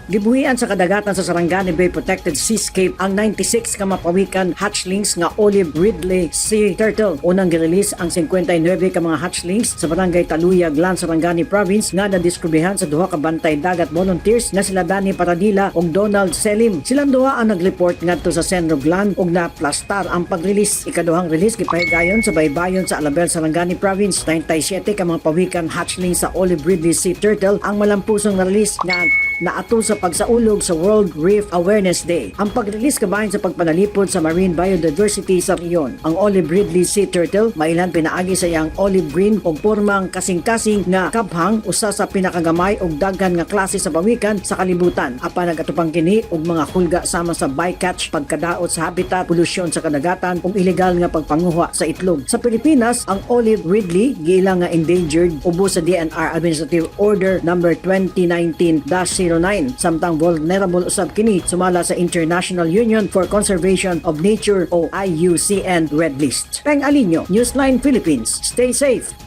Gibuhian sa kadagatan sa Sarangani Bay Protected Seascape ang 96 ka Pawikan Hatchlings nga olive ridley sea turtle. Unang girelease ang 59 ka mga hatchlings sa barangay Taluya, Glan, Sarangani Province nga nadiskubrihan sa duha ka bantay dagat volunteers nga sila Dani Paradila ug Donald Selim. Silang duha ang nag-report ngadto sa Senro Glan ug na-plastar ang pag-release. Ikaduhang release gipahigayon sa baybayon sa Alabel, Sarangani Province. 97 ka mga Pawikan Hatchlings sa olive ridley sea turtle ang malampusong na-release nga naato sa pagsaulog sa World Reef Awareness Day. Ang pag-release kabahin sa pagpanalipod sa marine biodiversity sa riyon. Ang olive ridley sea turtle mailan pinaagi sa iyang olive green ug pormang kasing-kasing nga kabhang usa sa pinakagamay ug daghan nga klase sa pawikan sa kalibutan. Apan nagatupang kini og mga kulga sama sa bycatch, pagkadaot sa habitat, polusyon sa kadagatan ug ilegal nga pagpanguha sa itlog. Sa Pilipinas, ang olive ridley giilang nga endangered ubos sa DNR Administrative Order number 2019-09 samtang vulnerable usab kini sumala sa International Union for Conservation of Nature o IUCN Red List. Peng Alinyo, Newsline Philippines. Stay safe.